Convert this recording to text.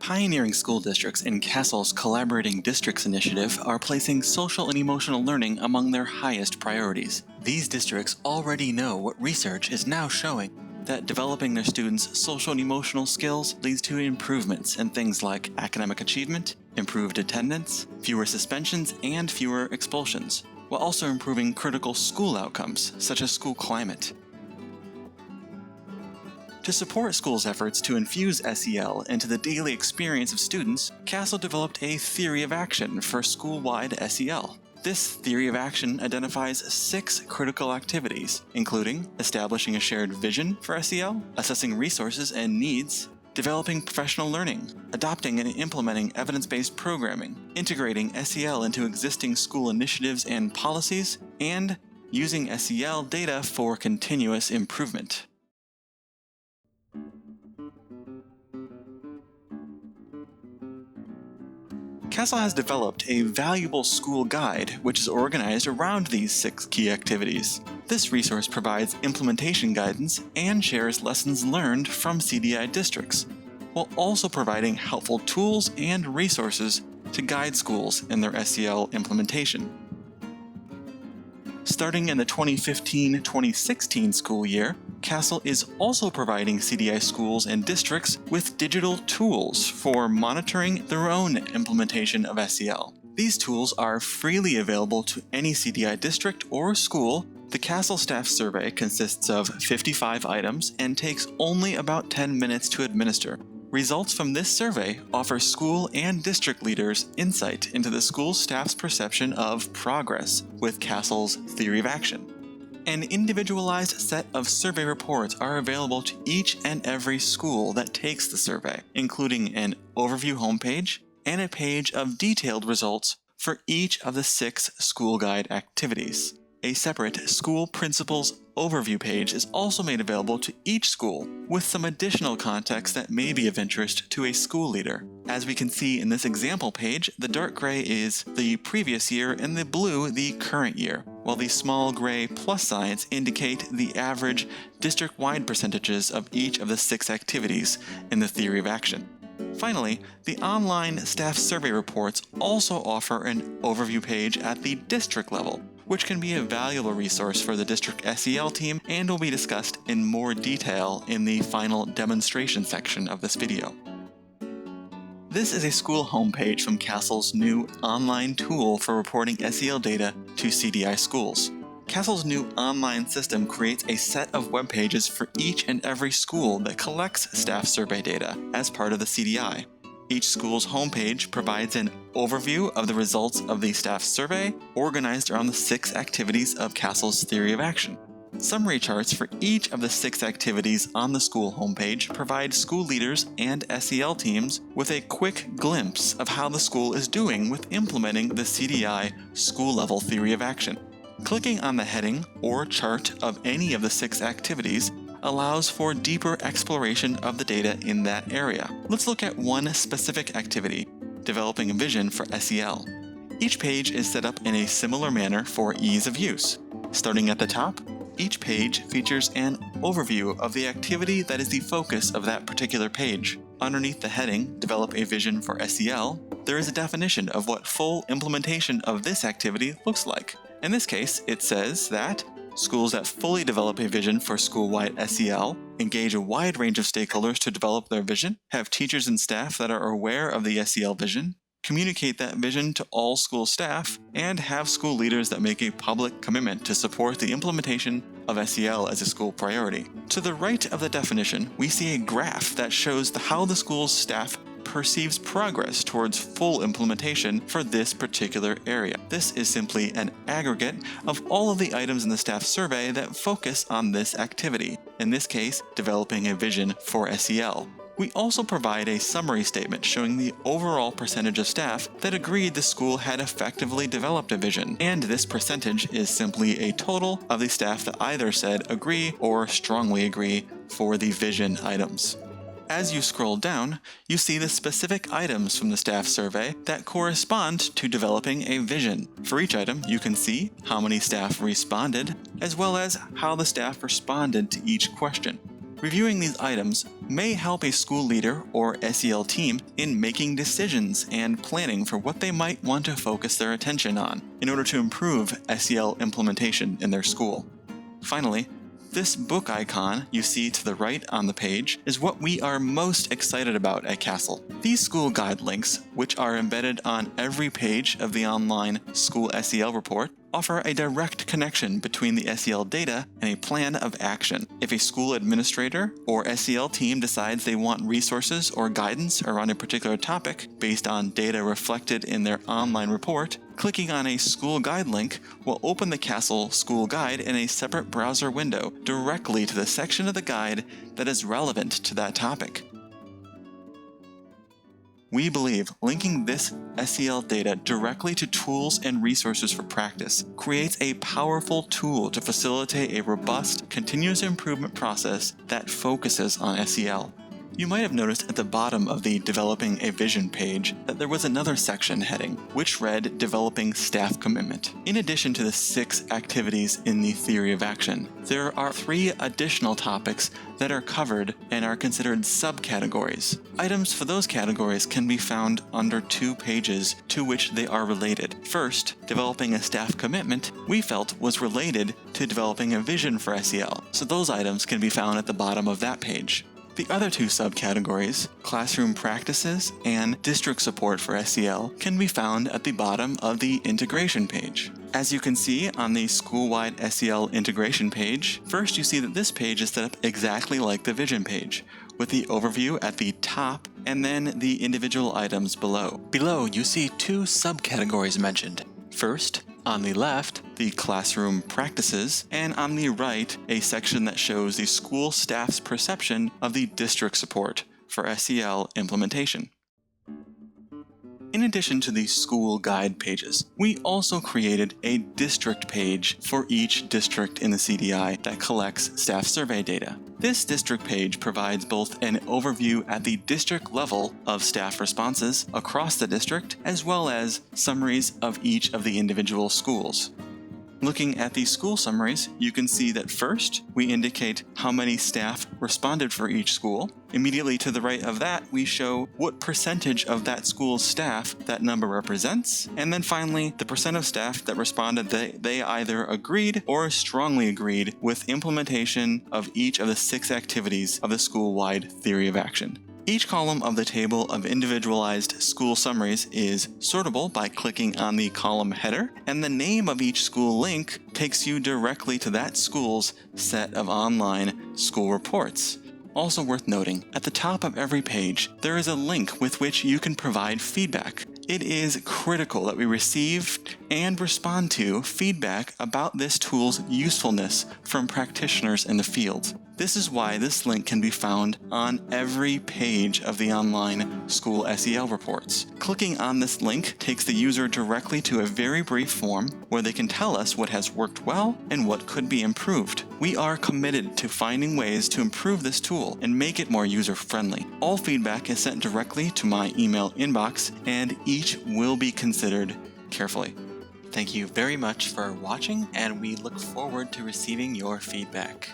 Pioneering school districts in CASEL's Collaborating Districts initiative are placing social and emotional learning among their highest priorities. These districts already know what research is now showing, that developing their students' social and emotional skills leads to improvements in things like academic achievement, improved attendance, fewer suspensions, and fewer expulsions, while also improving critical school outcomes, such as school climate. To support schools' efforts to infuse SEL into the daily experience of students, CASEL developed a theory of action for school-wide SEL. This theory of action identifies 6 critical activities, including establishing a shared vision for SEL, assessing resources and needs, developing professional learning, adopting and implementing evidence-based programming, integrating SEL into existing school initiatives and policies, and using SEL data for continuous improvement. CASEL has developed a valuable school guide which is organized around these 6 key activities. This resource provides implementation guidance and shares lessons learned from CDI districts, while also providing helpful tools and resources to guide schools in their SEL implementation. Starting in the 2015-2016 school year, CASEL is also providing CDI schools and districts with digital tools for monitoring their own implementation of SEL. These tools are freely available to any CDI district or school. The CASEL staff survey consists of 55 items and takes only about 10 minutes to administer. Results from this survey offer school and district leaders insight into the school staff's perception of progress with CASEL's theory of action. An individualized set of survey reports are available to each and every school that takes the survey, including an overview homepage and a page of detailed results for each of the 6 school guide activities. A separate school principals overview page is also made available to each school, with some additional context that may be of interest to a school leader. As we can see in this example page, the dark gray is the previous year and the blue the current year, while the small gray plus signs indicate the average district-wide percentages of each of the 6 activities in the theory of action. Finally, the online staff survey reports also offer an overview page at the district level, which can be a valuable resource for the district SEL team and will be discussed in more detail in the final demonstration section of this video. This is a school homepage from CASEL's new online tool for reporting SEL data to CDI schools. CASEL's new online system creates a set of web pages for each and every school that collects staff survey data as part of the CDI. Each school's homepage provides an overview of the results of the staff survey, organized around the 6 activities of CASEL's theory of action. Summary charts for each of the 6 activities on the school homepage provide school leaders and SEL teams with a quick glimpse of how the school is doing with implementing the CDI school-level theory of action. Clicking on the heading or chart of any of the 6 activities allows for deeper exploration of the data in that area. Let's look at one specific activity, developing a vision for SEL. Each page is set up in a similar manner for ease of use. Starting at the top, each page features an overview of the activity that is the focus of that particular page. Underneath the heading, Develop a Vision for SEL, there is a definition of what full implementation of this activity looks like. In this case, it says that schools that fully develop a vision for school-wide SEL, engage a wide range of stakeholders to develop their vision, have teachers and staff that are aware of the SEL vision, communicate that vision to all school staff, and have school leaders that make a public commitment to support the implementation of SEL as a school priority. To the right of the definition, we see a graph that shows how the school's staff perceives progress towards full implementation for this particular area. This is simply an aggregate of all of the items in the staff survey that focus on this activity, in this case, developing a vision for SEL. We also provide a summary statement showing the overall percentage of staff that agreed the school had effectively developed a vision, and this percentage is simply a total of the staff that either said agree or strongly agree for the vision items. As you scroll down, you see the specific items from the staff survey that correspond to developing a vision. For each item, you can see how many staff responded, as well as how the staff responded to each question. Reviewing these items may help a school leader or SEL team in making decisions and planning for what they might want to focus their attention on in order to improve SEL implementation in their school. Finally, this book icon you see to the right on the page is what we are most excited about at CASEL. These school guide links, which are embedded on every page of the online School SEL report, offer a direct connection between the SEL data and a plan of action. If a school administrator or SEL team decides they want resources or guidance around a particular topic based on data reflected in their online report, clicking on a school guide link will open the CASEL school guide in a separate browser window directly to the section of the guide that is relevant to that topic. We believe linking this SEL data directly to tools and resources for practice creates a powerful tool to facilitate a robust, continuous improvement process that focuses on SEL. You might have noticed at the bottom of the Developing a Vision page that there was another section heading, which read Developing Staff Commitment. In addition to the 6 activities in the Theory of Action, there are 3 additional topics that are covered and are considered subcategories. Items for those categories can be found under 2 pages to which they are related. First, Developing a Staff Commitment we felt was related to developing a vision for SEL, so those items can be found at the bottom of that page. The other 2 subcategories, Classroom Practices and District Support for SEL, can be found at the bottom of the Integration page. As you can see on the Schoolwide SEL Integration page, first you see that this page is set up exactly like the Vision page, with the overview at the top and then the individual items below. Below, you see 2 subcategories mentioned. First, on the left, the Classroom Practices, and on the right, a section that shows the school staff's perception of the district support for SEL implementation. In addition to the school guide pages, we also created a district page for each district in the CDI that collects staff survey data. This district page provides both an overview at the district level of staff responses across the district, as well as summaries of each of the individual schools. Looking at these school summaries, you can see that first, we indicate how many staff responded for each school. Immediately to the right of that, we show what percentage of that school's staff that number represents. And then finally, the percent of staff that responded that they either agreed or strongly agreed with implementation of each of the 6 activities of the school-wide Theory of Action. Each column of the table of individualized school summaries is sortable by clicking on the column header, and the name of each school link takes you directly to that school's set of online school reports. Also worth noting, at the top of every page, there is a link with which you can provide feedback. It is critical that we receive and respond to feedback about this tool's usefulness from practitioners in the field. This is why this link can be found on every page of the online School SEL reports. Clicking on this link takes the user directly to a very brief form where they can tell us what has worked well and what could be improved. We are committed to finding ways to improve this tool and make it more user-friendly. All feedback is sent directly to my email inbox, and each will be considered carefully. Thank you very much for watching, and we look forward to receiving your feedback.